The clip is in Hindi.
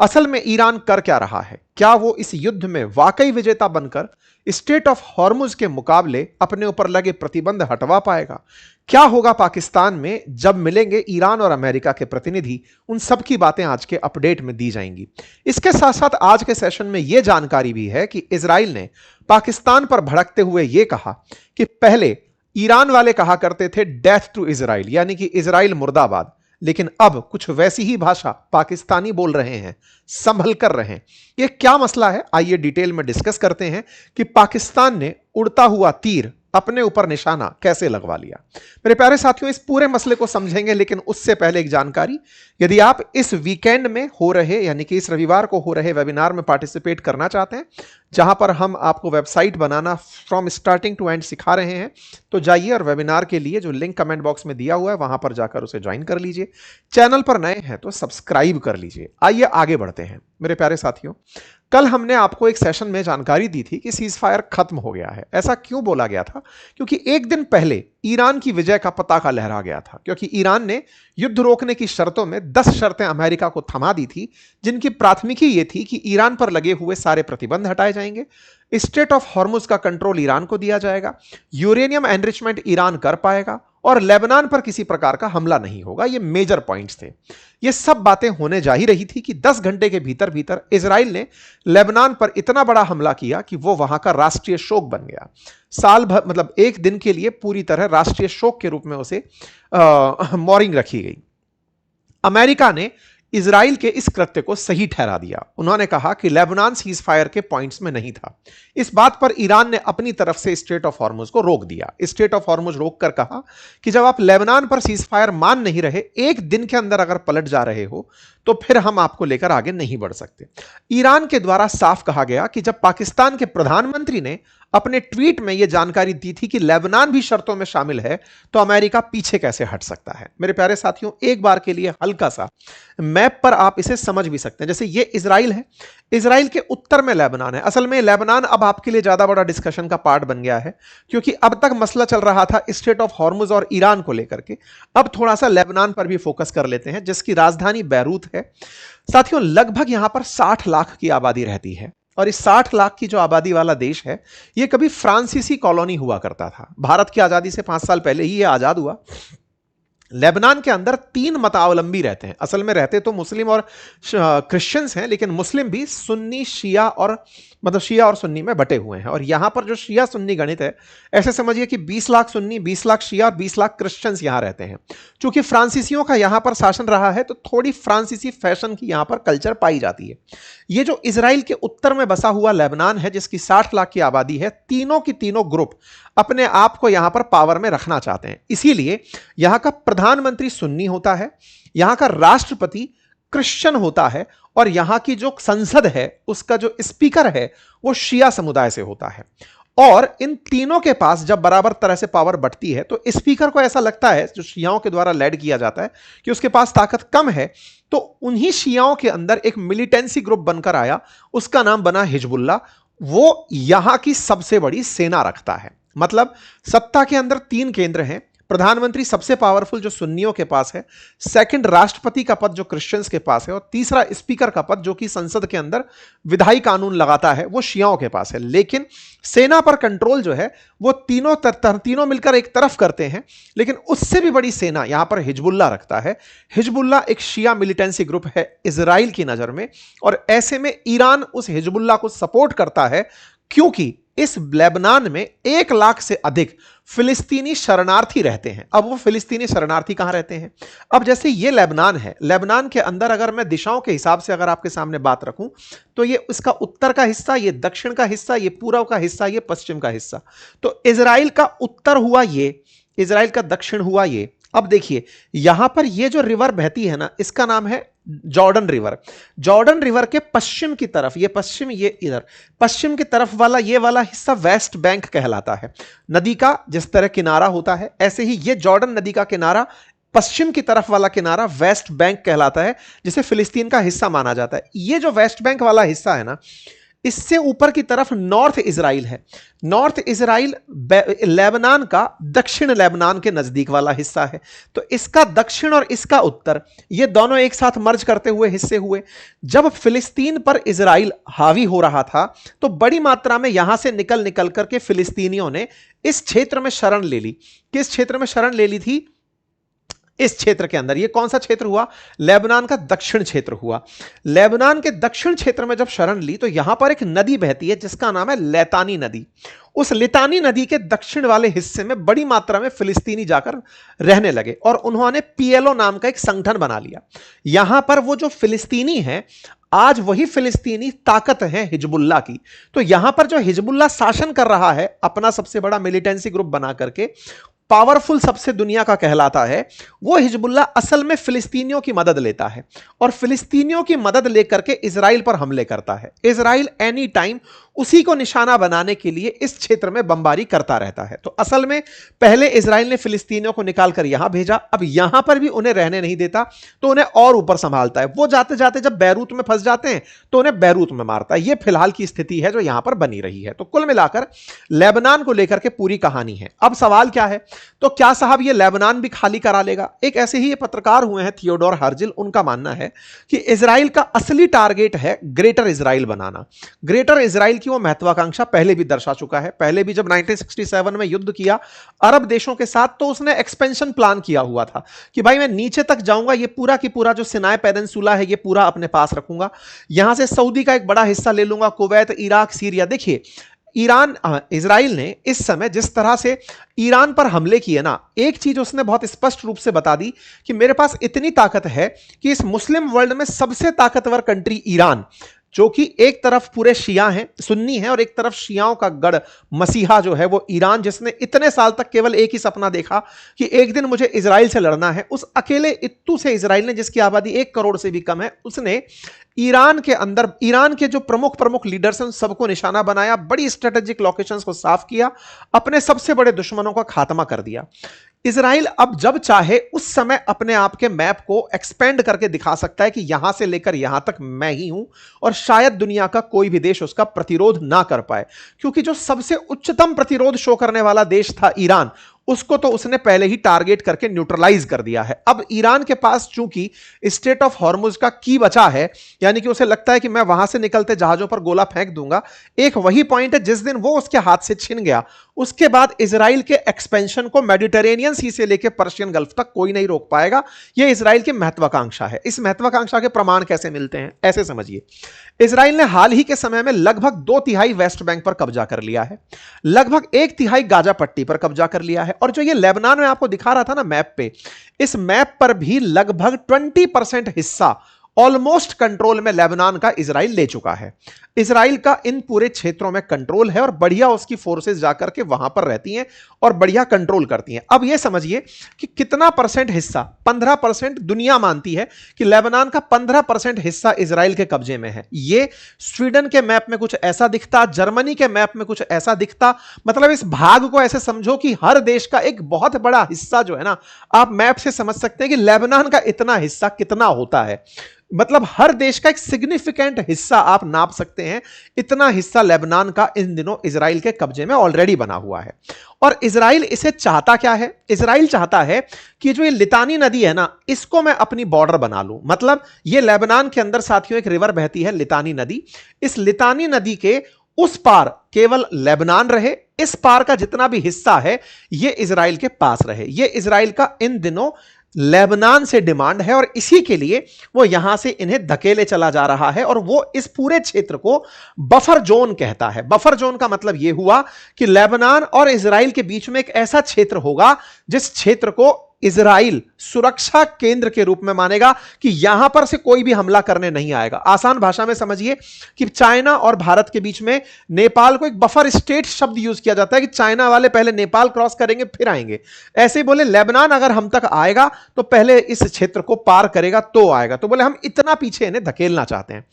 असल में ईरान कर क्या रहा है? क्या वो इस युद्ध में वाकई विजेता बनकर स्ट्रेट ऑफ हॉर्मुज के मुकाबले अपने ऊपर लगे प्रतिबंध हटवा पाएगा? क्या होगा पाकिस्तान में जब मिलेंगे ईरान और अमेरिका के प्रतिनिधि? उन सब की बातें आज के अपडेट में दी जाएंगी। इसके साथ साथ आज के सेशन में यह जानकारी भी है कि इजराइल ने पाकिस्तान पर भड़कते हुए यह कहा कि पहले ईरान वाले कहा करते थे डेथ टू इजराइल, यानी कि इजराइल मुर्दाबाद, लेकिन अब कुछ वैसी ही भाषा पाकिस्तानी बोल रहे हैं, संभल कर रहे हैं। यह क्या मसला है, आइए डिटेल में डिस्कस करते हैं कि पाकिस्तान ने उड़ता हुआ तीर अपने ऊपर निशाना कैसे लगवा लिया। मेरे प्यारे साथियों, इस पूरे मसले को समझेंगे, लेकिन उससे पहले एक जानकारी। यदि आप इस वीकेंड में हो रहे, यानी कि इस रविवार को हो रहे वेबिनार में पार्टिसिपेट करना चाहते हैं, जहां पर हम आपको वेबसाइट बनाना फ्रॉम स्टार्टिंग टू एंड सिखा रहे हैं, तो जाइए और वेबिनार के लिए जो लिंक कमेंट बॉक्स में दिया हुआ है वहां पर जाकर उसे ज्वाइन कर लीजिए। चैनल पर नए हैं तो सब्सक्राइब कर लीजिए। आइए आगे बढ़ते हैं। मेरे प्यारे साथियों, कल हमने आपको एक सेशन में जानकारी दी थी कि सीज फायर खत्म हो गया है। ऐसा क्यों बोला गया था? क्योंकि एक दिन पहले ईरान की विजय का पताका लहरा गया था, क्योंकि ईरान ने युद्ध रोकने की शर्तों में 10 शर्तें अमेरिका को थमा दी थी, जिनकी प्राथमिकी यह थी कि ईरान पर लगे हुए सारे प्रतिबंध हटाए जाएंगे, स्ट्रेट ऑफ हॉर्मुज का कंट्रोल ईरान को दिया जाएगा, यूरेनियम एनरिचमेंट ईरान कर पाएगा और लेबनान पर किसी प्रकार का हमला नहीं होगा। ये मेजर पॉइंट्स थे। ये सब बातें होने जा ही रही थी कि 10 घंटे के भीतर भीतर इजराइल ने लेबनान पर इतना बड़ा हमला किया कि वो वहां का राष्ट्रीय शोक बन गया। साल भर, मतलब एक दिन के लिए पूरी तरह राष्ट्रीय शोक के रूप में उसे मॉर्निंग रखी गई। अमेरिका ने इजराइल के इस कृत्य को सही ठहरा दिया। उन्होंने कहा कि लेबनान सीज फायर के पॉइंट्स में नहीं था। इस बात पर ईरान ने अपनी तरफ से स्ट्रेट ऑफ हॉर्मुज को रोक दिया। स्ट्रेट ऑफ हॉर्मुज रोककर कहा कि जब आप लेबनान पर सीज फायर मान नहीं रहे, एक दिन के अंदर अगर पलट जा रहे हो, तो फिर हम आपको लेकर आगे नहीं बढ़ सकते। ईरान के द्वारा साफ कहा गया कि जब पाकिस्तान के प्रधानमंत्री ने अपने ट्वीट में यह जानकारी दी थी कि लेबनान भी शर्तों में शामिल है, तो अमेरिका पीछे कैसे हट सकता है। मेरे प्यारे साथियों, एक बार के लिए हल्का सा मैप पर आप इसे समझ भी सकते हैं। जैसे ये इजराइल है, इजराइल के उत्तर में लेबनान है। असल में लेबनान अब आपके लिए ज्यादा बड़ा डिस्कशन का पार्ट बन गया है, क्योंकि अब तक मसला चल रहा था स्ट्रेट ऑफ हॉर्मुज और ईरान को लेकर के। अब थोड़ा सा लेबनान पर भी फोकस कर लेते हैं, जिसकी राजधानी बैरूत है। साथियों, लगभग यहां पर 60 लाख की आबादी रहती है, और इस 60 लाख की जो आबादी वाला देश है, यह कभी फ्रांसीसी कॉलोनी हुआ करता था। भारत की आजादी से 5 साल पहले ही यह आजाद हुआ। लेबनान के अंदर 3 मतावलंबी रहते हैं। असल में रहते तो मुस्लिम और क्रिश्चियंस हैं, लेकिन मुस्लिम भी सुन्नी शिया और शिया और सुन्नी में बटे हुए हैं। और यहां पर जो शिया सुन्नी गणित है, ऐसे समझिए कि 20 लाख सुन्नी, 20 लाख शिया और 20 लाख क्रिश्चियंस यहां रहते हैं। चूंकि फ्रांसीसियों का यहां पर शासन रहा है, तो थोड़ी फ्रांसीसी फैशन की यहां पर कल्चर पाई जाती है। ये जो इजराइल के उत्तर में बसा हुआ लेबनान है, जिसकी 60 लाख की आबादी है, तीनों की तीनों ग्रुप अपने आप को यहां पर पावर में रखना चाहते हैं। इसीलिए यहां का प्रधानमंत्री सुन्नी होता है, यहां का राष्ट्रपति क्रिश्चियन होता है, और यहां की जो संसद है उसका जो स्पीकर है वो शिया समुदाय से होता है। और इन तीनों के पास जब बराबर तरह से पावर बढ़ती है, तो स्पीकर को ऐसा लगता है, जो शियाओं के द्वारा लेड किया जाता है, कि उसके पास ताकत कम है, तो उन्हीं शियाओं के अंदर एक मिलिटेंसी ग्रुप बनकर आया, उसका नाम बना हिजबुल्ला। वो यहां की सबसे बड़ी सेना रखता है। मतलब सत्ता के अंदर 3 केंद्र हैं। प्रधानमंत्री सबसे पावरफुल जो सुन्नियों के पास है, सेकंड राष्ट्रपति का पद जो क्रिश्चियंस के पास है, और तीसरा स्पीकर का पद जो कि संसद के अंदर विधायी कानून लगाता है, वो शियाओं के पास है। लेकिन सेना पर कंट्रोल जो है वो तीनों मिलकर एक तरफ करते हैं, लेकिन उससे भी बड़ी सेना यहां पर हिजबुल्ला रखता है। हिजबुल्ला एक शिया मिलिटेंसी ग्रुप है इजराइल की नजर में, और ऐसे में ईरान उस हिजबुल्ला को सपोर्ट करता है, क्योंकि इस लेबनान में 1 लाख से अधिक फिलिस्तीनी शरणार्थी रहते हैं। अब वो फिलिस्तीनी शरणार्थी कहां रहते हैं? अब जैसे ये लेबनान है, लेबनान के अंदर अगर मैं दिशाओं के हिसाब से अगर आपके सामने बात रखूं, तो ये इसका उत्तर का हिस्सा, ये दक्षिण का हिस्सा, ये पूर्व का हिस्सा, ये पश्चिम का हिस्सा। तो इजराइल का उत्तर हुआ ये, इजराइल का दक्षिण हुआ ये। अब देखिए यहां पर ये जो रिवर बहती है ना, इसका नाम है जॉर्डन रिवर। जॉर्डन रिवर के पश्चिम की तरफ, ये पश्चिम, ये इधर पश्चिम की तरफ वाला ये वाला हिस्सा वेस्ट बैंक कहलाता है। नदी का जिस तरह किनारा होता है, ऐसे ही ये जॉर्डन नदी का किनारा, पश्चिम की तरफ वाला किनारा वेस्ट बैंक कहलाता है, जिसे फिलिस्तीन का हिस्सा माना जाता है। ये जो वेस्ट बैंक वाला हिस्सा है ना, इससे ऊपर की तरफ नॉर्थ इजराइल है। नॉर्थ इजराइल लेबनान का दक्षिण लेबनान के नजदीक वाला हिस्सा है। तो इसका दक्षिण और इसका उत्तर ये दोनों एक साथ मर्ज करते हुए हिस्से हुए। जब फिलिस्तीन पर इजराइल हावी हो रहा था तो बड़ी मात्रा में यहां से निकल निकल करके फिलिस्तीनियों ने इस क्षेत्र में शरण ले ली। किस क्षेत्र में शरण ले ली थी? इस क्षेत्र के अंदर। ये कौन सा क्षेत्र हुआ? लेबनान का दक्षिण क्षेत्र हुआ। लेबनान के दक्षिण क्षेत्र में जब शरण ली तो यहां पर एक नदी बहती है जिसका नाम है लितानी नदी। उस लितानी नदी के दक्षिण वाले हिस्से में बड़ी मात्रा में फिलिस्तीनी जाकर रहने लगे और उन्होंने पीएलओ नाम का एक संगठन बना लिया। यहां पर वो जो फिलिस्तीनी है, आज वही फिलिस्तीनी ताकत है हिजबुल्लाह की। तो यहां पर जो हिजबुल्लाह शासन कर रहा है अपना सबसे बड़ा मिलिटेंसी ग्रुप बना करके, पावरफुल सबसे दुनिया का कहलाता है, वो हिजबुल्लाह असल में फिलिस्तीनियों की मदद लेता है और फिलिस्तीनियों की मदद लेकर के इजराइल पर हमले करता है। इजराइल एनी टाइम उसी को निशाना बनाने के लिए इस क्षेत्र में बमबारी करता रहता है। तो असल में पहले इजराइल ने फिलिस्तीनियों को निकालकर यहां भेजा, अब यहां पर भी उन्हें रहने नहीं देता तो उन्हें और ऊपर संभालता है। वो जाते जाते जब बैरूत में फंस जाते हैं तो उन्हें बैरूत में मारता है। यह फिलहाल की स्थिति है जो यहां पर बनी रही है। तो कुल मिलाकर लेबनान को लेकर के पूरी कहानी है। अब सवाल क्या है? तो क्या साहब ये लेबनान भी खाली करा लेगा? एक ऐसे ही ये पत्रकार हुए हैं थियोडोर हर्जिल, उनका मानना है कि इजराइल का असली टारगेट है ग्रेटर इजराइल बनाना। ग्रेटर इजराइल की वो महत्वाकांक्षा पहले भी दर्शा चुका है। पहले भी जब 1967 में युद्ध किया अरब देशों के साथ तो उसने एक्सपेंशन प्लान किया हुआ था कि भाई मैं नीचे तक जाऊंगा, ये पूरा की पूरा जो सिनाई पेनिनसुला है ये पूरा अपने पास रखूंगा, यहां से सऊदी का एक बड़ा हिस्सा ले लूंगा, कुवैत, इराक, सीरिया। देखिए इजराइल ने इस समय जिस तरह से ईरान पर हमले किए ना, एक चीज उसने बहुत स्पष्ट रूप से बता दी कि मेरे पास इतनी ताकत है कि इस मुस्लिम वर्ल्ड में सबसे ताकतवर कंट्री ईरान, जो कि एक तरफ पूरे शिया हैं, सुन्नी हैं, और एक तरफ शियाओं का गढ़ मसीहा जो है वो ईरान, जिसने इतने साल तक केवल एक ही सपना देखा कि एक दिन मुझे इजराइल से लड़ना है, उस अकेले इत्तू से इजराइल ने, जिसकी आबादी 1 करोड़ से भी कम है, उसने ईरान के अंदर ईरान के जो प्रमुख प्रमुख लीडर्स हैं उन सबको निशाना बनाया, बड़ी स्ट्रेटेजिक लोकेशंस को साफ किया, अपने सबसे बड़े दुश्मनों का खात्मा कर दिया। इजराइल अब जब चाहे उस समय अपने आप के मैप को एक्सपेंड करके दिखा सकता है कि यहां से लेकर यहां तक मैं ही हूं, और शायद दुनिया का कोई भी देश उसका प्रतिरोध ना कर पाए, क्योंकि जो सबसे उच्चतम प्रतिरोध शो करने वाला देश था ईरान, उसको तो उसने पहले ही टारगेट करके न्यूट्रलाइज कर दिया है। अब ईरान के पास चूंकि स्ट्रेट ऑफ हॉर्मुज का की बचा है, यानी कि उसे लगता है कि मैं वहां से निकलते जहाजों पर गोला फेंक दूंगा, एक वही पॉइंट है जिस दिन वो उसके हाथ से छिन गया उसके बाद इजराइल के एक्सपेंशन को मेडिटेरेनियन सी से लेकर पर्शियन गल्फ तक कोई नहीं रोक पाएगा। यह इजराइल की महत्वाकांक्षा है। इस महत्वाकांक्षा के प्रमाण कैसे मिलते हैं? ऐसे समझिए, इजराइल ने हाल ही के समय में लगभग 2/3 वेस्ट बैंक पर कब्जा कर लिया है, लगभग 1/3 गाजा पट्टी पर कब्जा कर लिया है, और जो ये लेबनान में आपको दिखा रहा था ना मैप पे, इस मैप पर भी लगभग 20% हिस्सा ऑलमोस्ट कंट्रोल में लेबनान का इजराइल ले चुका है। इजराइल का इन पूरे क्षेत्रों में कंट्रोल है और बढ़िया उसकी फोर्सेस जाकर के वहां पर रहती हैं और बढ़िया कंट्रोल करती हैं। अब यह समझिए कि कितना परसेंट हिस्सा, 15% दुनिया मानती है कि लेबनान का 15% हिस्सा इजराइल के कब्जे में है। यह स्वीडन के मैप में कुछ ऐसा दिखता, जर्मनी के मैप में कुछ ऐसा दिखता, मतलब इस भाग को ऐसे समझो कि हर देश का एक बहुत बड़ा हिस्सा जो है ना, आप मैप से समझ सकते हैं कि लेबनान का इतना हिस्सा कितना होता है, मतलब हर देश का एक सिग्निफिकेंट हिस्सा आप नाप सकते हैं, इतना हिस्सा लेबनान का इन दिनों इजराइल के कब्जे में ऑलरेडी बना हुआ है। और इजराइल इसे चाहता क्या है? इजराइल चाहता है कि जो ये लितानी नदी है ना, इसको मैं अपनी बॉर्डर बना लूं। मतलब ये लेबनान के अंदर साथियों एक रिवर बहती है लितानी नदी, इस लितानी नदी के उस पार केवल लेबनान रहे, इस पार का जितना भी हिस्सा है ये इजराइल के पास रहे। ये इजराइल का इन दिनों लेबनान से डिमांड है और इसी के लिए वो यहां से इन्हें धकेले चला जा रहा है, और वो इस पूरे क्षेत्र को बफर जोन कहता है। बफर जोन का मतलब यह हुआ कि लेबनान और इजराइल के बीच में एक ऐसा क्षेत्र होगा जिस क्षेत्र को इजराइल सुरक्षा केंद्र के रूप में मानेगा कि यहां पर से कोई भी हमला करने नहीं आएगा। आसान भाषा में समझिए कि चाइना और भारत के बीच में नेपाल को एक बफर स्टेट शब्द यूज किया जाता है कि चाइना वाले पहले नेपाल क्रॉस करेंगे फिर आएंगे। ऐसे ही बोले लेबनान अगर हम तक आएगा तो पहले इस क्षेत्र को पार करेगा तो आएगा। तो बोले हम इतना पीछे इन्हें धकेलना चाहते हैं।